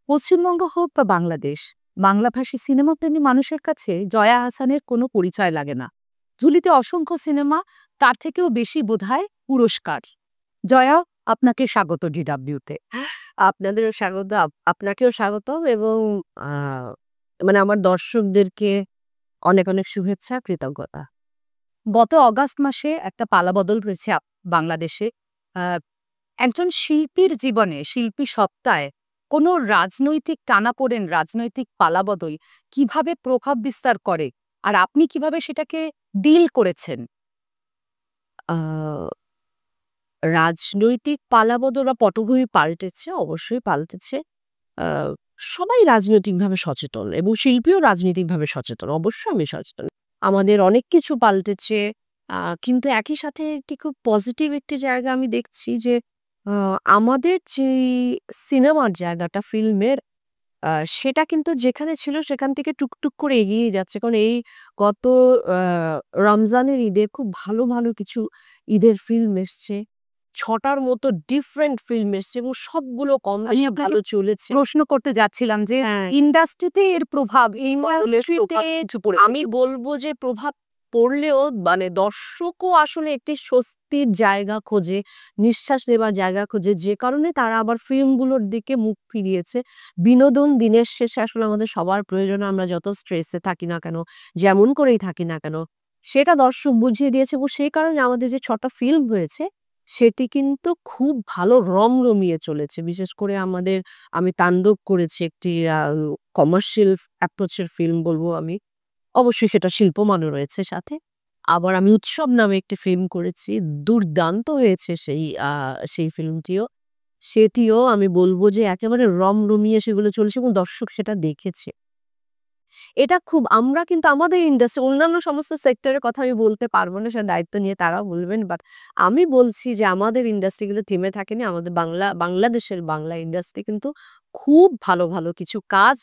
পশ্চিমবঙ্গ হোক বা বাংলাদেশ, বাংলাভাষী সিনেমাপ্রেমী মানুষের কাছে জয়া আহসানের কোনো পরিচয় লাগে না। ঝুলিতে অসংখ্য সিনেমা, তার থেকেও বেশি বোধহয় পুরস্কার। জয়া, আপনাকে স্বাগত ডিডাব্লিউতে। আপনাদেরও স্বাগত। আপনাকেও স্বাগতম এবং আ মানে আমার দর্শকদেরকে অনেক, অনেক শুভেচ্ছা, কৃতজ্ঞতা। গত অগাস্ট মাসে একটা পালাবদল হয়েছে বাংলাদেশে। আ একজন শিল্পীর জীবনে, শিল্পী সত্তায় কোনো রাজনৈতিক টানাপোড়েন, রাজনৈতিক পালাবদল কিভাবে প্রভাব বিস্তার করে? আর আপনি কিভাবে সেটাকে ডিল করেছেন? আ রাজনৈতিক পালাবদল বা পটভূমি পাল্টেছে, অবশ্যই পাল্টেছে। আ সবাই রাজনৈতিকভাবে সচেতন এবং শিল্পীও রাজনৈতিকভাবে সচেতন। অবশ্যই আমি সচেতন। আমাদের অনেক কিছু পাল্টেছে। কিন্তু একই সাথে একটি খুব পজিটিভ একটি জায়গা আমি দেখছি যে আ আমাদের যেই সিনেমার জায়গাটা ফিল্মের আ সেটা কিন্তু যেখানে ছিল সেখান থেকে টুকটুক করে এগিয়ে যাচ্ছে। কারণ এই গত আ রমজানের ঈদে খুব ভালো, ভালো কিছু ঈদের ফিল্ম এসছে। ৬ টার মতো ডিফারেন্ট ফিল্ম এসছে এবং সবগুলো কম আমি বেশি আপনাকে ভালো চলেছে। প্রশ্ন করতে যাচ্ছিলাম যে হ্যাঁ, ইন্ডাস্ট্রিতে এর প্রভাব এই মহলের ইন্ডাস্ট্রিতে প্রভাব কিছু পড়ে আমি বলব যে প্রভাব পড়লেও মানে দর্শকও আসলে একটি স্বস্তির জায়গা খোঁজে, নিঃশ্বাস নেবার জায়গা খোঁজে। যে কারণে তারা আবার ফিল্মগুলোর দিকে মুখ ফিরিয়েছে। বিনোদন দিনের শেষে আসলে আমাদের সবার প্রয়োজন। আমরা যত স্ট্রেসে থাকি না কেন, যেমন করেই থাকি না কেন, সেটা দর্শক বুঝিয়ে দিয়েছে এবং সেই কারণে আমাদের যে ৬ টা ফিল্ম হয়েছে, সেটি কিন্তু খুব ভালো রমরমিয়ে চলেছে। বিশেষ করে আমি তাণ্ডব করেছি একটি কমার্শিয়াল অ্যাপ্রোচ এর ফিল্ম বলব আমি। অবশ্যই সেটা শিল্পমানও রয়েছে সাথে। আবার আমি 'উৎসব' নামে একটি ফিল্ম করেছি। দুর্দান্ত হয়েছে সেই ফিল্মটিও। সেটিও আমি বলব যে একেবারে রমরমিয়ে সেগুলো চলেছে এবং দর্শক সেটা দেখেছে। এটা খুব আমরা কিন্তু আমাদের ইন্ডাস্ট্রি অন্যান্য সমস্ত সেক্টরের কথা আমি বলতে পারব না, সে দায়িত্ব নিয়ে তারাও বলবেন। বাট আমি বলছি যে আমাদের ইন্ডাস্ট্রি কিন্তু থেমে থাকেনি। আমাদের বাংলাদেশের বাংলা ইন্ডাস্ট্রি কিন্তু খুব ভালো, ভালো কিছু কাজ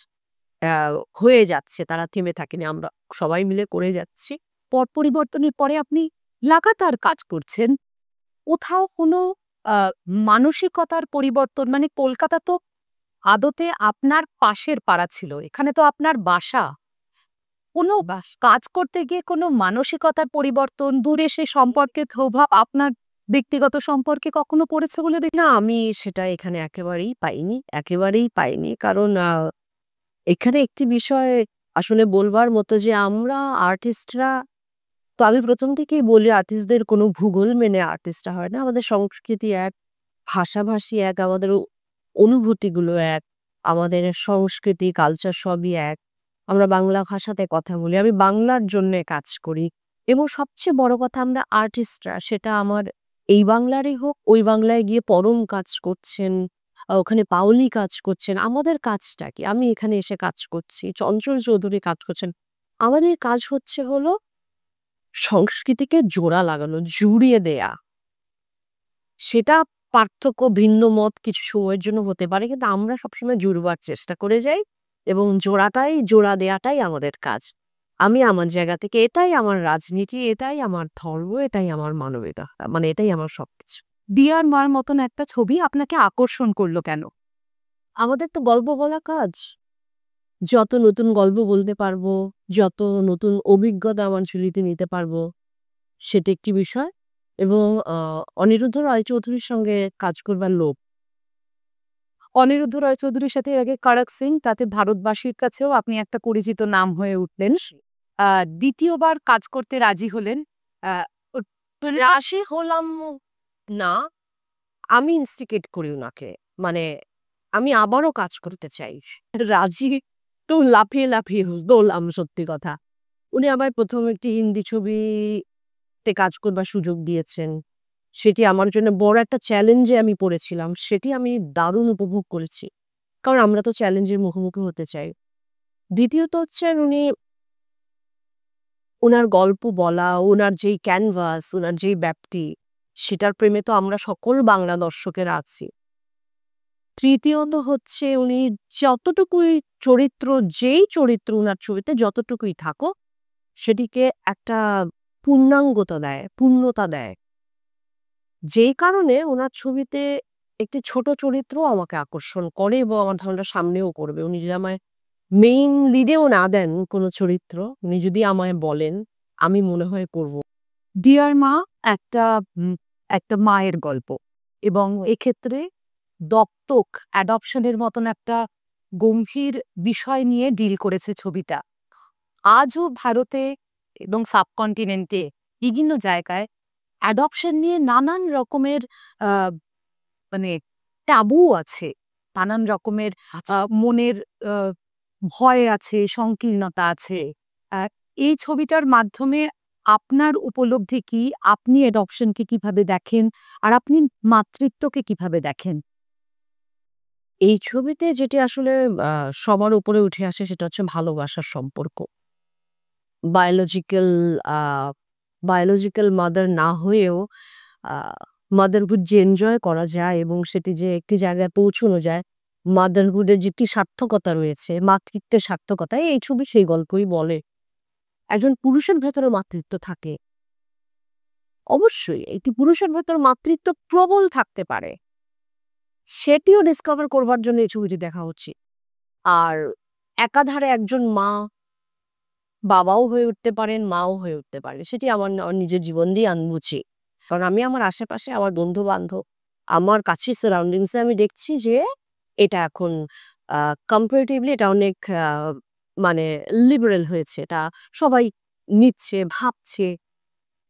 অ্যা হয়ে যাচ্ছে। তারা থেমে থাকেনি। আমরা সবাই মিলে করে যাচ্ছি। পট পরিবর্তনের পরে আপনি লাগাতার কাজ করছেন। কোথাও কোনো আ মানসিকতার পরিবর্তন মানে কলকাতা তো আদতে আপনার পাশের পাড়া ছিল। এখানে তো আপনার বাসা। কোনো বাস কাজ করতে গিয়ে কোনো মানসিকতার পরিবর্তন, দূরে সে সম্পর্কের প্রভাব আপনার ব্যক্তিগত সম্পর্কে কখনো পড়েছে বলে না আমি সেটা এখানে একেবারেই পাইনি। একেবারেই পাইনি। কারণ এখানে একটি বিষয় আসলে বলবার মতো যে আমরা আর্টিস্টরা তো আমি ১ম থেকেই বলি আর্টিস্টদের কোনো ভূগোল মেনে আর্টিস্টরা হয় না। আমাদের সংস্কৃতি এক, ভাষাভাষী এক, আমাদের অনুভূতিগুলো এক, আমাদের সংস্কৃতি, কালচার সবই এক। আমরা বাংলা ভাষাতে কথা বলি। আমি বাংলার জন্যে কাজ করি এবং সবচেয়ে বড় কথা আমরা আর্টিস্টরা সেটা আমার এই বাংলারই হোক, ওই বাংলায় গিয়ে পরম কাজ করছেন, ওখানে পাওলি কাজ করছেন। আমাদের কাজটা কি? আমি এখানে এসে কাজ করছি, চঞ্চল চৌধুরী কাজ করছেন। আমাদের কাজ হচ্ছে হলো সংস্কৃতিকে জোড়া লাগানো, জুড়িয়ে দেয়া। সেটা পার্থক্য ভিন্ন মত কিছু সময়ের জন্য হতে পারে। কিন্তু আমরা সবসময় জুড়বার চেষ্টা করে যাই এবং জোড়া দেয়াটাই আমাদের কাজ। আমি আমার জায়গা থেকে এটাই আমার রাজনীতি, এটাই আমার ধর্ম, এটাই আমার মানবিকতা। মানে এটাই আমার সবকিছু। 'ডিয়ার মা'র মতন একটা ছবি আপনাকে আকর্ষণ করল কেন? আমাদের তো গল্প বলা কাজ। যত নতুন গল্প বলতে পারবো, যত নতুন অভিজ্ঞতা আমার ঝুলিতে নিতে পারবো, সেটা একটি বিষয় এবং আ অনিরুদ্ধ রায়চৌধুরীর সঙ্গে কাজ করবার লোভ। অনিরুদ্ধ রায় চৌধুরীর সাথে এর আগে 'খড়ক সিং' তাতে ভারতবাসীর কাছেও আপনি একটা পরিচিত নাম হয়ে উঠলেন। আ ২য় বার কাজ করতে রাজি হলেন। আ ও রাশি হলাম না। আমি ইনস্টিগেট করি উনাকে। মানে আমি আবারও কাজ করতে চাই। রাজি তো লাফিয়ে, লাফিয়ে দৌড়লাম সত্যি কথা। উনি আমায় ১ম একটি হিন্দি ছবিতে কাজ করবার সুযোগ দিয়েছেন। সেটি আমার জন্য বড় একটা চ্যালেঞ্জে আমি পড়েছিলাম। সেটি আমি দারুণ উপভোগ করেছি। কারণ আমরা তো চ্যালেঞ্জের মুখোমুখি হতে চাই। দ্বিতীয়ত হচ্ছে উনার গল্প বলা, উনার যেই ক্যানভাস, উনার যেই ব্যাপ্তি, সেটার প্রেমে তো আমরা সকল বাংলা দর্শকেরা আছি। তৃতীয়ত হচ্ছে উনি যতটুকুই চরিত্র, যেই চরিত্র উনার ছবিতে যতটুকুই থাকুক, সেটিকে একটা পূর্ণাঙ্গতা দেয়, পূর্ণতা দেয়। যেই কারণে উনার ছবিতে একটি ছোট চরিত্র আমাকে আকর্ষণ করে এবং আমার ধারণা সামনেও করবে। উনি যদি আমায় মেইন লিডেও না দেন কোনো চরিত্র, উনি যদি আমায় বলেন, আমি মনে হয় করব। ডিয়ার মা একটা একটা মায়ের গল্প এবং এক্ষেত্রে দত্তক অ্যাডপশনের মতন একটা গম্ভীর বিষয় নিয়ে ডিল করেছে ছবিটা। আজও ভারতে এবং সাবকন্টিনেন্টে বিভিন্ন জায়গায় অ্যাডপশন নিয়ে নানান রকমের আহ, মানে ট্যাবু আছে, নানান রকমের মনের আহ, ভয় আছে, সংকীর্ণতা আছে। আহ, এই ছবিটার মাধ্যমে আপনার উপলব্ধি কি? আপনি অ্যাডপশনকে কিভাবে দেখেন? আর আপনি মাতৃত্বকে কিভাবে দেখেন? এই ছবিতে যেটি আসলে সবার উপরে উঠে আসে সেটা হচ্ছে ভালোবাসার সম্পর্ক। বায়োলজিক্যাল আ বায়োলজিক্যাল মাদার না হয়েও আ মাদারহুড যে এনজয় করা যায় এবং সেটি যে একটি জায়গায় পৌঁছানো যায়, মাদারহুডের যে একটি সার্থকতা রয়েছে, মাতৃত্বের সার্থকতা, এই ছবি সেই গল্পই বলে। একজন পুরুষের ভেতরে মাতৃত্ব থাকে। অবশ্যই একটি পুরুষের ভেতর মাতৃত্ব প্রবল থাকতে পারে। সেটিও ডিসকভার করবার জন্য এই ছবিটি দেখা উচিত। আর একাধারে একজন মা বাবাও হয়ে উঠতে পারেন, মাও হয়ে উঠতে পারেন। সেটি আমার নিজের জীবন দিয়ে আনবুঝি। কারণ আমি আমার আশেপাশে আমার বন্ধু-বান্ধব, আমার কাছের সারাউন্ডিংস এ আমি দেখছি যে এটা এখন আ কম্পারেটিভলি এটা অনেক মানে লিবারেল হয়েছে। এটা সবাই নিচ্ছে, ভাবছে।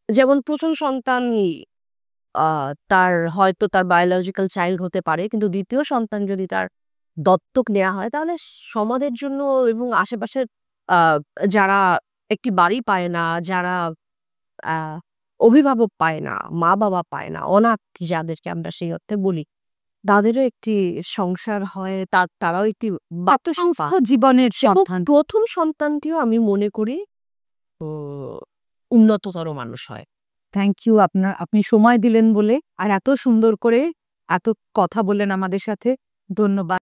যেমন ১ম সন্তান আ তার হয়তো তার বায়োলজিক্যাল চাইল্ড হতে পারে। কিন্তু ২য় সন্তান যদি তার দত্তক নেয়া হয় তাহলে সমাজের জন্য এবং আশেপাশের আ যারা একটি বাড়ি পায় না, যারা আ অভিভাবক পায় না, মা-বাবা পায় না, অনাথ যাদেরকে আমরা সেই অর্থে বলি, তাদেরও একটি সংসার হয়, তারাও একটি বাচ্চা সুস্থ জীবনের এবং সন্ধান। ১ম সন্তানটিও আমি মনে করি ও উন্নততর মানুষ হয়। থ্যাংক ইউ, আপনি সময় দিলেন বলে আর এত সুন্দর করে এত কথা বললেন আমাদের সাথে। ধন্যবাদ।